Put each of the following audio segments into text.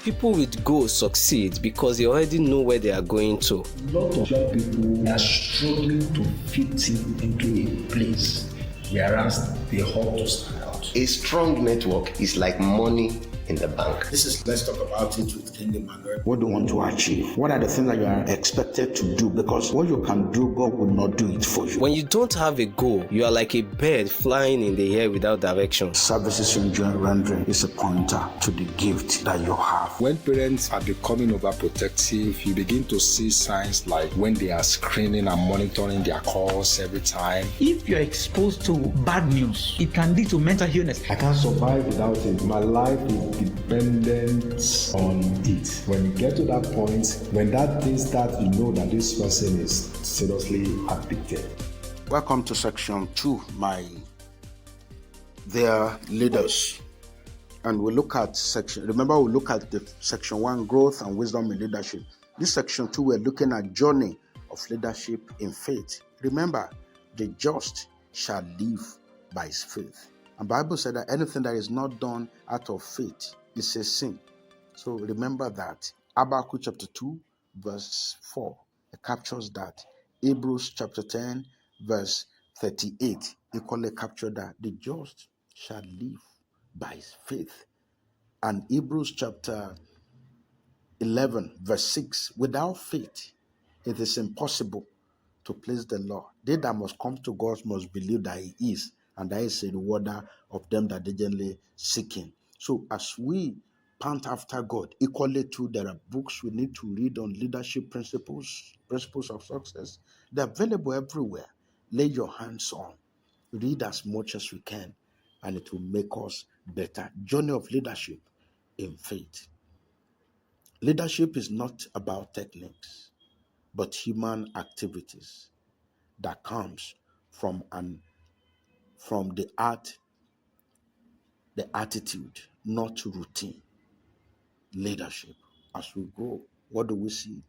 People with goals succeed because they already know where they are going to. A lot of young people are struggling to fit into a place, whereas they hope to stand out. A strong network is like money in the bank. This is Let's Talk About It with King Emmanuel. What do you want to achieve? What are the things that you are expected to do? Because what you can do, God will not do it for you. When you don't have a goal, you are like a bird flying in the air without direction. Services you enjoy rendering is a pointer to the gift that you have. When parents are becoming overprotective, you begin to see signs like when they are screening and monitoring their calls every time. If you're exposed to bad news, it can lead to mental illness. I can't survive without it. My life is dependent on it. When you get to that point, when that thing starts, you know that this person is seriously addicted. Welcome to section 2, their leaders. And we look at we look at the section 1, growth and wisdom in leadership. This section 2, we're looking at journey of leadership in faith. Remember, the just shall live by his faith. And the Bible said that anything that is not done out of faith is a sin. So remember that. Habakkuk chapter 2, verse 4, it captures that. Hebrews chapter 10, verse 38, equally captured that the just shall live by his faith. And Hebrews chapter 11, verse 6, without faith, it is impossible to please the Lord. They that must come to God must believe that he is, and that is a rewarder of them that diligently seek him. So as we pant after God, equally too, there are books we need to read on leadership principles of success. They're available everywhere. Lay your hands on. Read as much as we can, and it will make us better. Journey of leadership in faith. Leadership is not about techniques, but human activities that comes from the attitude, not routine. Leadership. As we grow, what do we see?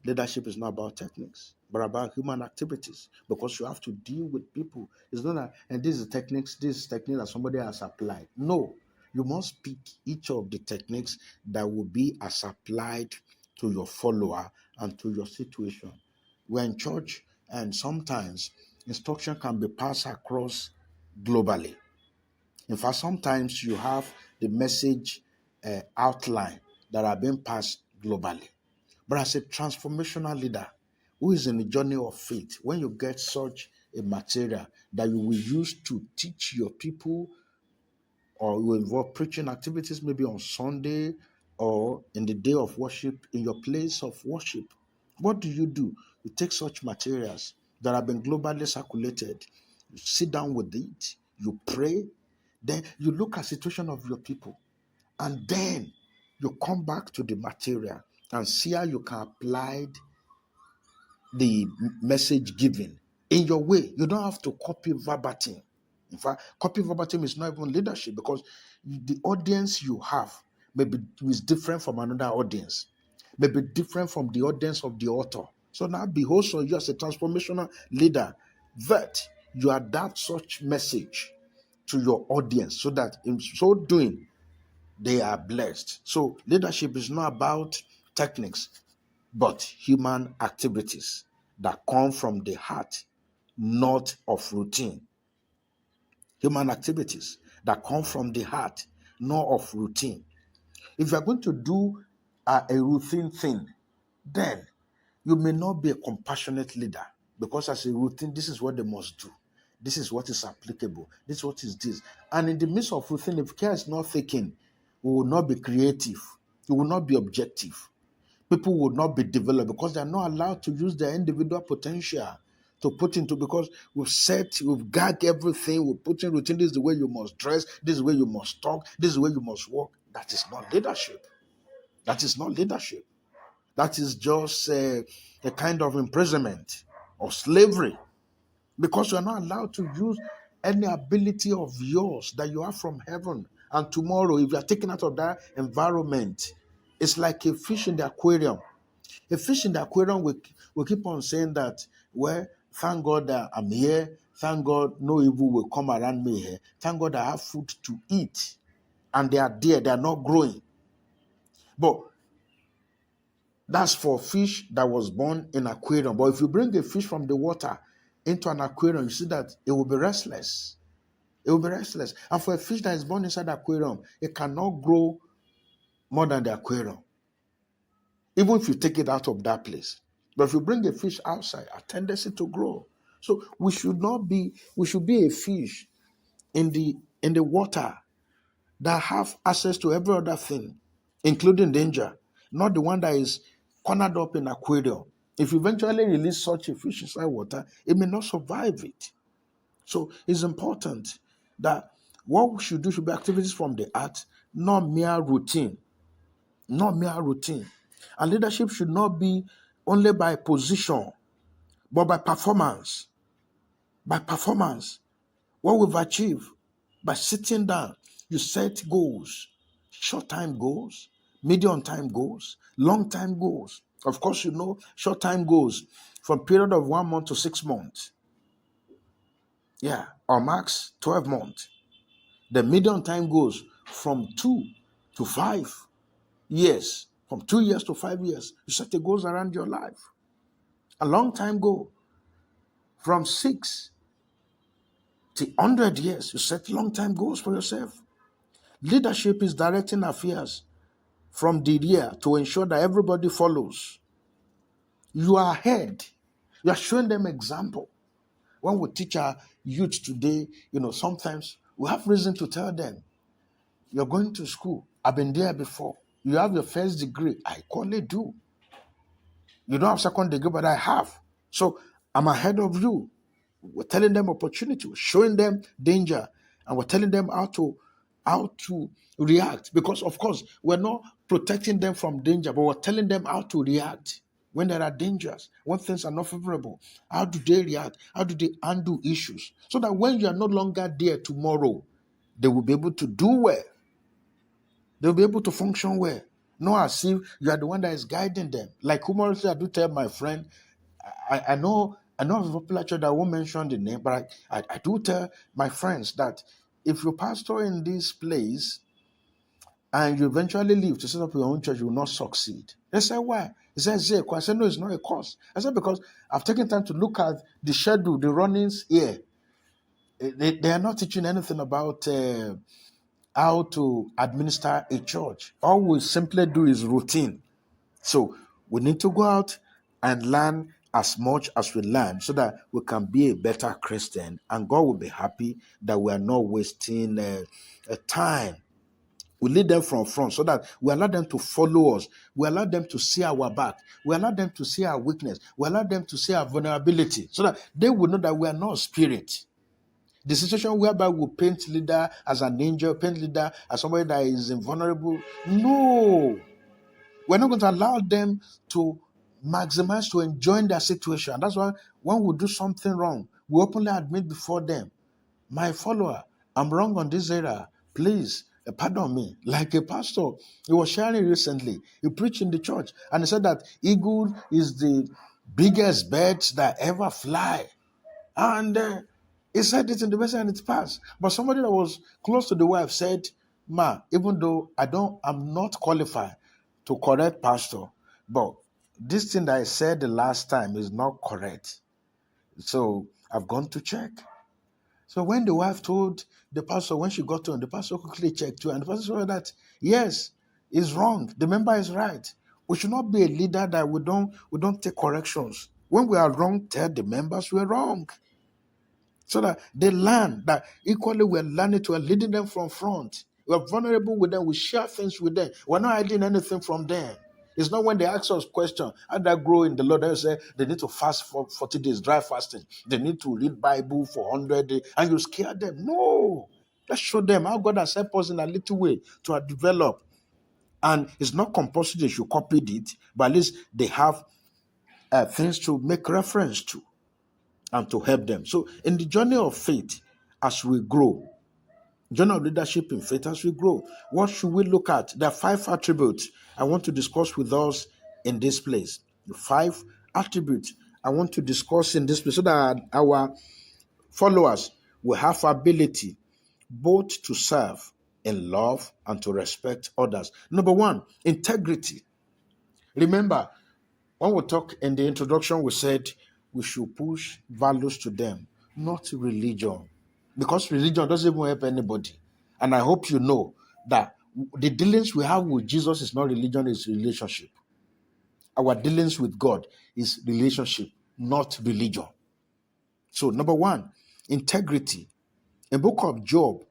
Leadership is not about techniques, but about human activities, because you have to deal with people. It's not that, and this is technique that somebody has applied. No, you must pick each of the techniques that will be as applied to your follower and to your situation. We're in church, and sometimes instruction can be passed across globally. In fact, sometimes you have the message outline that are being passed globally. But as a transformational leader who is in the journey of faith, when you get such a material that you will use to teach your people, or you involve preaching activities maybe on Sunday or in the day of worship, in your place of worship, what do? You take such materials that have been globally circulated, you sit down with it, you pray, then you look at the situation of your people, and then you come back to the material and see how you can apply the message given in your way. You don't have to copy verbatim. In fact, copy verbatim is not even leadership, because the audience you have maybe is different from another audience, maybe different from the audience of the author. So now behold, so you as a transformational leader, that you adapt such message to your audience, so that in so doing, they are blessed. So leadership is not about techniques, but human activities that come from the heart, not of routine. Human activities that come from the heart, not of routine. If you are going to do a routine thing, then you may not be a compassionate leader, because as a routine, this is what they must do. This is what is applicable. This is what is this. And in the midst of routine, if care is not taken, we will not be creative. We will not be objective. People will not be developed, because they are not allowed to use their individual potential to put into, because we've gagged everything, we've put in routine. This is the way you must dress. This is the way you must talk. This is the way you must walk. That is not leadership. That is not leadership. That is just a kind of imprisonment or slavery, because you are not allowed to use any ability of yours that you have from heaven. And tomorrow, if you are taken out of that environment, it's like a fish in the aquarium. A fish in the aquarium will keep on saying that, well, thank God that I'm here. Thank God no evil will come around me here. Thank God I have food to eat. And they are there. They are not growing. But that's for fish that was born in aquarium. But if you bring a fish from the water into an aquarium, you see that it will be restless. It will be restless. And for a fish that is born inside the aquarium, it cannot grow more than the aquarium, even if you take it out of that place. But if you bring a fish outside, a tendency to grow. So we should be a fish in the water that have access to every other thing, including danger, not the one that is cornered up in aquarium. If you eventually release such a fish inside water, it may not survive it. So it's important that what we should do should be activities from the heart, not mere routine. Not mere routine. And leadership should not be only by position, but by performance. By performance. What we've achieved by sitting down, you set goals, short time goals, medium time goals, long time goals. Of course, you know, short time goals from period of 1 month to 6 months. Yeah, or max 12 months. The medium time goes from 2 to 5 years, from 2 years to 5 years. You set the goals around your life. A long time goal from 6 to 100 years. You set long time goals for yourself. Leadership is directing affairs from the rear to ensure that everybody follows. You are ahead. You are showing them example. When we teach our youth today, sometimes we have reason to tell them, you're going to school. I've been there before. You have your first degree. I equally do. You don't have second degree, but I have. So I'm ahead of you. We're telling them opportunity, we're showing them danger, and we're telling them how to react. Because of course, we're not protecting them from danger, but we're telling them how to react when there are dangers, when things are not favorable. How do they react? How do they handle issues? So that when you are no longer there tomorrow, they will be able to do well. They'll be able to function well. Not as if you are the one that is guiding them. Like humorously, I do tell my friend, I know of a popular church that I won't mention the name, but I do tell my friends that if you pastor in this place and you eventually leave to set up your own church, you will not succeed. They say, why? He says, I said, no, it's not a cause. I said, because I've taken time to look at the schedule, the runnings here. They are not teaching anything about how to administer a church. All we simply do is routine. So we need to go out and learn as much as we learn so that we can be a better Christian, and God will be happy that we are not wasting time. We lead them from front so that we allow them to follow us. We allow them to see our back. We allow them to see our weakness. We allow them to see our vulnerability so that they will know that we are not spirit. The situation whereby we paint leader as an angel, paint leader as somebody that is invulnerable. No. We're not going to allow them to maximize, to enjoy their situation. That's why when we do something wrong, we openly admit before them, my follower, I'm wrong on this area. Please, pardon me. Like a pastor, he was sharing recently. He preached in the church and he said that eagle is the biggest bird that ever fly. And he said it in the message and it passed. But somebody that was close to the wife said, Ma, even though I'm not qualified to correct pastor, but this thing that I said the last time is not correct. So I've gone to check. So when the wife told the pastor, when she got on, the pastor quickly checked too, and the pastor said that, yes, it's wrong. The member is right. We should not be a leader that we don't take corrections. When we are wrong, tell the members we're wrong. So that they learn that equally we're learning to leading them from front. We're vulnerable with them. We share things with them. We're not hiding anything from them. It's not when they ask us questions, how do I grow in the Lord? They say they need to fast for 40 days, dry fasting. They need to read Bible for 100 days, and you scare them. No. Let's show them how God has helped us in a little way to develop. And it's not compulsory they should copy it, but at least they have things to make reference to and to help them. So in the journey of faith, as we grow, journey of leadership in faith, as we grow, what should we look at? There are 5 attributes I want to discuss with us in this place. The 5 attributes I want to discuss in this place so that our followers will have ability both to serve in love and to respect others. Number one, integrity. Remember, when we talk in the introduction, we said we should push values to them, not religion. Because religion doesn't even help anybody. And I hope you know that the dealings we have with Jesus is not religion, it's relationship. Our dealings with God is relationship, not religion. So, number one, integrity. In book of Job,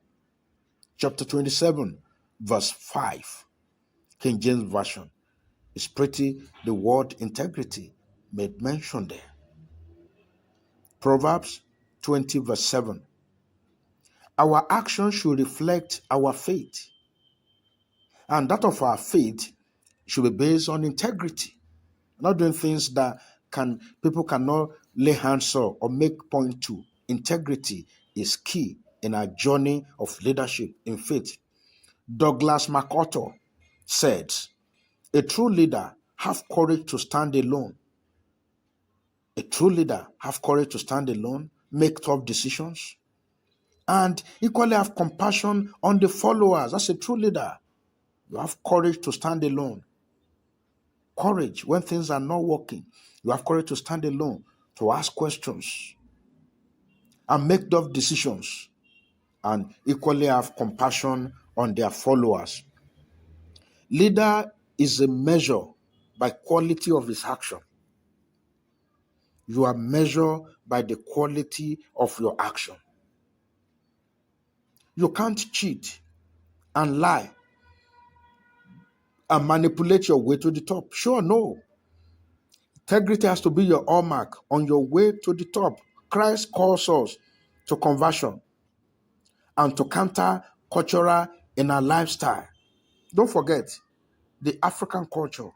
chapter 27, verse 5, King James Version, is pretty, the word integrity made mention there. Proverbs 20, verse 7. Our actions should reflect our faith, and that of our faith should be based on integrity, not doing things that people cannot lay hands on or make point to. Integrity is key in our journey of leadership in faith. Douglas MacArthur said, a true leader have courage to stand alone. A true leader have courage to stand alone, make tough decisions, and equally have compassion on the followers. That's a true leader. You have courage to stand alone. Courage when things are not working. You have courage to stand alone, to ask questions, and make tough decisions, and equally have compassion on their followers. Leader is a measure by quality of his action. You are measured by the quality of your action. You can't cheat and lie and manipulate your way to the top. Sure, no. Integrity has to be your hallmark on your way to the top. Christ calls us to conversion and to counter cultural in our lifestyle. Don't forget, the African culture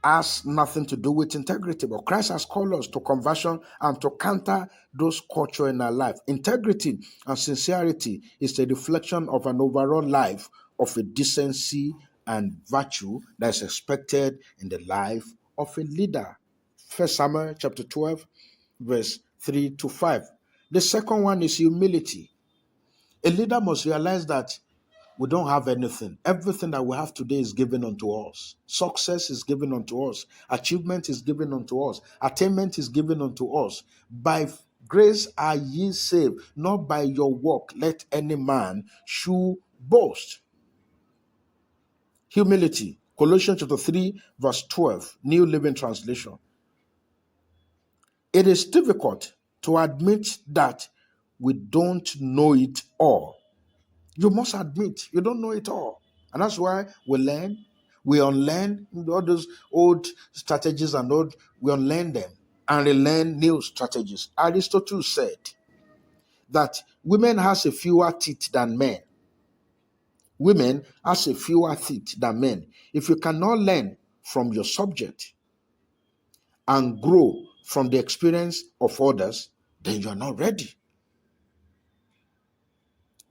has nothing to do with integrity, but Christ has called us to conversion and to counter those culture in our life. Integrity and sincerity is a reflection of an overall life of a decency and virtue that is expected in the life of a leader. 1 Samuel chapter 12, verse 3 to 5. The second one is humility. A leader must realize that we don't have anything. Everything that we have today is given unto us. Success is given unto us. Achievement is given unto us. Attainment is given unto us. By grace are ye saved, not by your work. Let any man should boast. Humility. Colossians chapter 3, verse 12, New Living Translation. It is difficult to admit that we don't know it all. You must admit you don't know it all. And that's why we learn, we unlearn all those old strategies and we unlearn them and relearn new strategies. Aristotle said that women has a fewer teeth than men. Women has a fewer teeth than men. If you cannot learn from your subject and grow from the experience of others, then you are not ready.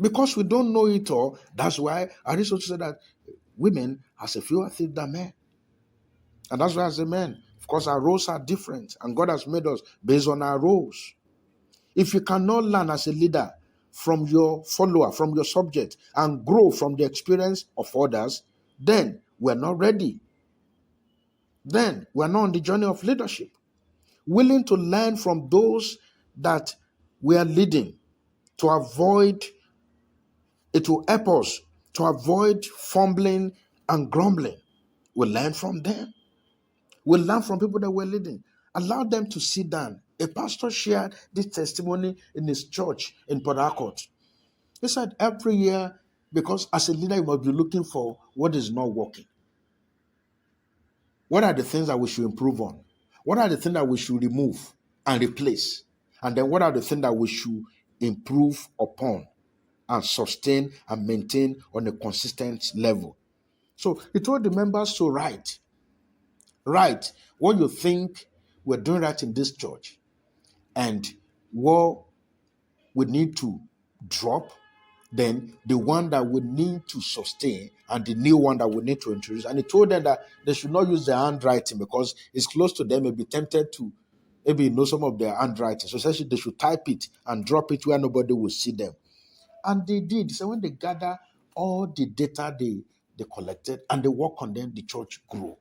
Because we don't know it all, that's why Aristotle said that women has a fewer teeth than men. And that's why as a man, of course, our roles are different. And God has made us based on our roles. If you cannot learn as a leader from your follower, from your subject, and grow from the experience of others, then we're not ready. Then we're not on the journey of leadership. Willing to learn from those that we are leading to avoid, it will help us to avoid fumbling and grumbling. We learn from them. We learn from people that we're leading. Allow them to sit down. A pastor shared this testimony in his church in Port Harcourt. He said every year, because as a leader, you must be looking for what is not working. What are the things that we should improve on? What are the things that we should remove and replace? And then what are the things that we should improve upon and sustain and maintain on a consistent level? So he told the members to write what you think we're doing right in this church and what we need to drop, then the one that we need to sustain and the new one that we need to introduce. And he told them that they should not use their handwriting because it's close to them, may be tempted to maybe know some of their handwriting. So essentially they should type it and drop it where nobody will see them. And they did. So when they gather all the data they collected and they work on them, the church grew.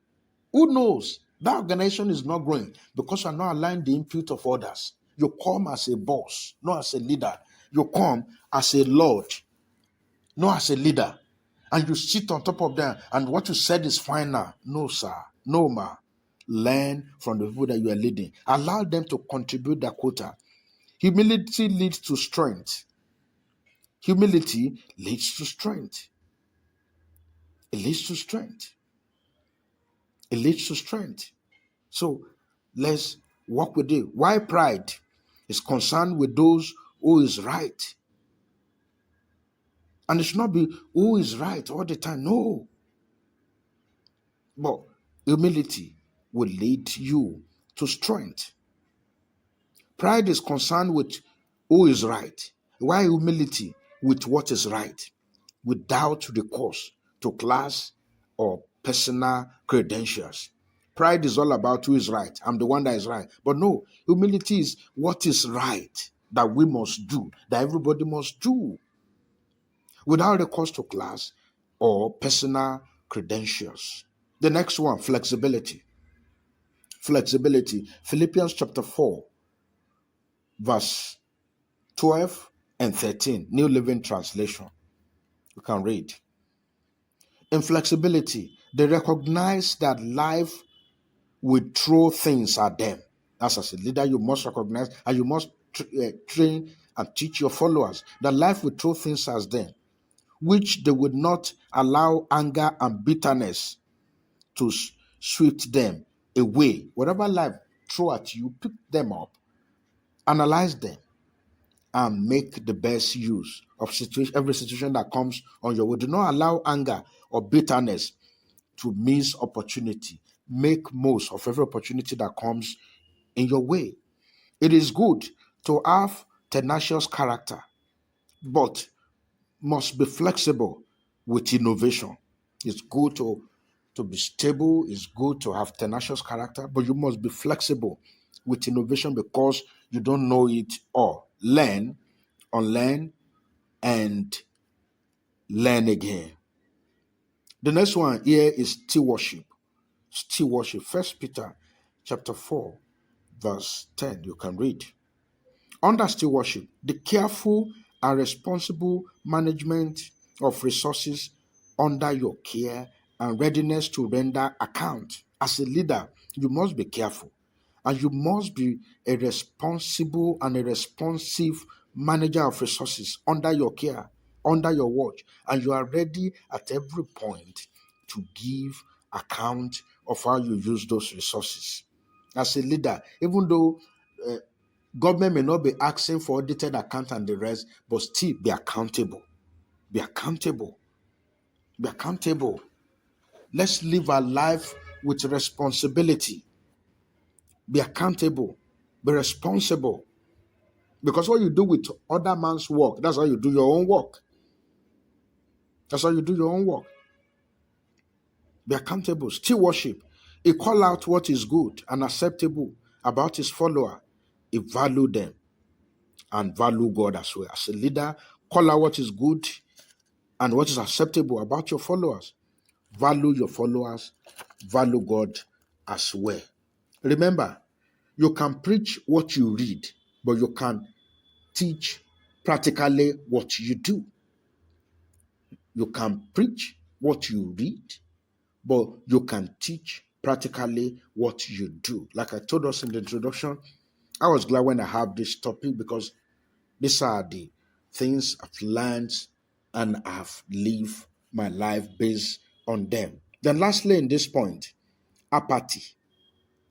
Who knows? That organization is not growing because you are not allowing the input of others. You come as a boss, not as a leader. You come as a lord, not as a leader. And you sit on top of them, and what you said is final. No, sir. No, ma. Learn from the people that you are leading. Allow them to contribute their quota. Humility leads to strength. Humility leads to strength. It leads to strength. It leads to strength. So let's work with it. Why pride is concerned with those who is right. And it should not be who is right all the time. No. But humility will lead you to strength. Pride is concerned with who is right. Why humility with what is right, without recourse to class or personal credentials. Pride is all about who is right. I'm the one that is right. But no, humility is what is right that we must do, that everybody must do, without recourse to class or personal credentials. The next one, flexibility. Flexibility. Philippians chapter 4, verse 12 and 13, New Living Translation. You can read. In flexibility, they recognize that life will throw things at them. As a leader, you must recognize and you must train and teach your followers that life will throw things at them, which they would not allow anger and bitterness to sweep them away. Whatever life throw at you, pick them up, analyze them, and make the best use of every situation that comes on your way. Do not allow anger or bitterness to miss opportunity. Make most of every opportunity that comes in your way. It is good to have tenacious character, but must be flexible with innovation. It's good to be stable. It's good to have tenacious character, but you must be flexible with innovation because you don't know it all. Learn, unlearn, and learn again. The next one here is stewardship. Stewardship. First Peter chapter 4, verse 10. You can read. Under stewardship, the careful and responsible management of resources under your care and readiness to render account. As a leader, you must be careful and you must be a responsible and a responsive manager of resources under your care, under your watch, and you are ready at every point to give account of how you use those resources. As a leader, even though government may not be asking for audited account and the rest, but still be accountable. Be accountable. Be accountable. Let's live our life with responsibility. Be accountable. Be responsible. Because what you do with other man's work, that's how you do your own work. That's how you do your own work. Be accountable. Stewardship. He call out what is good and acceptable about his follower. He value them and value God as well. As a leader, call out what is good and what is acceptable about your followers. Value your followers, value God as well. Remember, you can preach what you read, but you can teach practically what you do. You can preach what you read, but you can teach practically what you do. Like I told us in the introduction, I was glad when I have this topic because these are the things I've learned and I've lived my life based on them. Then lastly, in this point, apathy,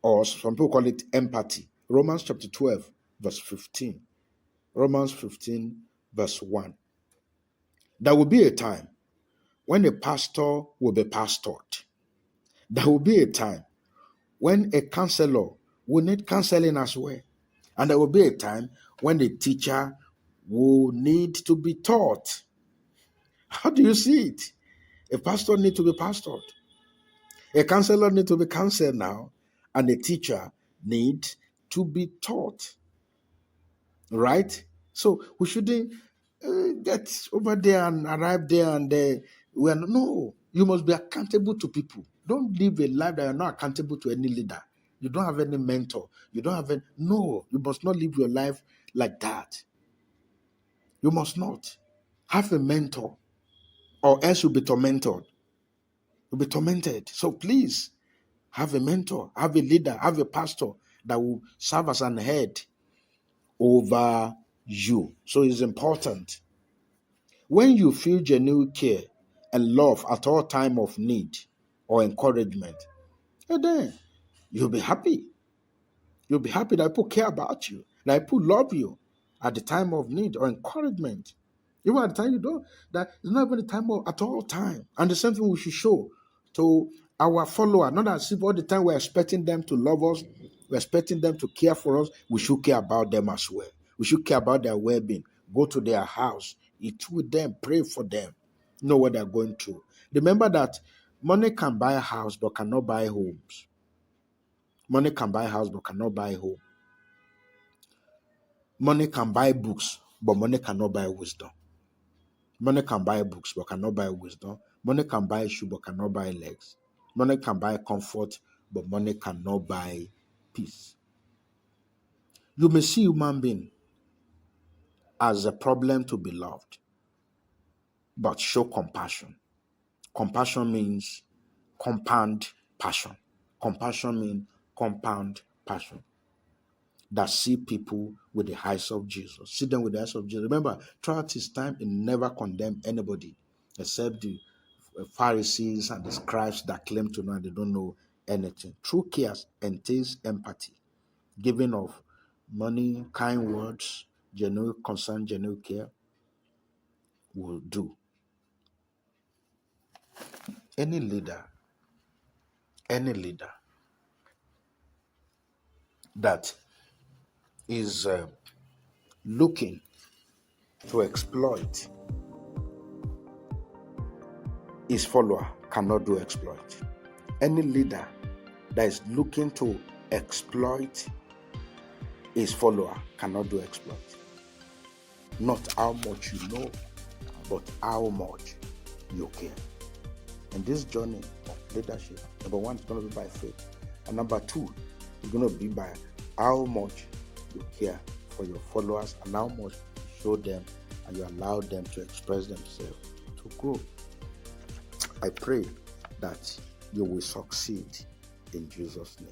or some people call it empathy. Romans chapter 12, verse 15. Romans 15, verse 1. There will be a time when a pastor will be pastored. There will be a time when a counselor will need counseling as well. And there will be a time when the teacher will need to be taught. How do you see it? A pastor needs to be pastored. A counselor needs to be counseled now. And a teacher needs to be taught. Right? So we shouldn't get over there and arrive there and there. No, you must be accountable to people. Don't live a life that you're not accountable to any leader. You don't have any mentor. You don't have any. No, you must not live your life like that. You must not have a mentor, or else you'll be tormented. You'll be tormented. So please have a mentor, have a leader, have a pastor that will serve as an head over you. So it's important. When you feel genuine care and love at all time of need or encouragement, and then you'll be happy. You'll be happy that people care about you, that people love you at the time of need or encouragement. Even at the time you don't, that it's not even the time of at all time. And the same thing we should show to our follower. Not as if all the time we're expecting them to love us, we're expecting them to care for us. We should care about them as well. We should care about their well-being. Go to their house, eat with them, pray for them, know what they're going through. Remember that money can buy a house but cannot buy homes. Money can buy a house but cannot buy a home. Money can buy books, but money cannot buy wisdom. Money can buy books, but cannot buy wisdom. Money can buy shoe, but cannot buy legs. Money can buy comfort, but money cannot buy peace. You may see human being as a problem to be loved, but show compassion. Compassion means compound passion. Compassion means compound passion. That see people with the eyes of Jesus. See them with the eyes of Jesus. Remember, throughout his time, he never condemned anybody except the Pharisees and the scribes that claim to know and they don't know anything. True care entails empathy, giving of money, kind words, genuine concern, genuine care will do. Any leader that is looking to exploit his follower cannot do exploit. Any leader that is looking to exploit his follower cannot do exploit. Not how much you know, but how much you care. In this journey of leadership, number one, it's going to be by faith. And number two, it's going to be by how much you care for your followers and how much you show them and you allow them to express themselves to grow. I pray that you will succeed in Jesus' name.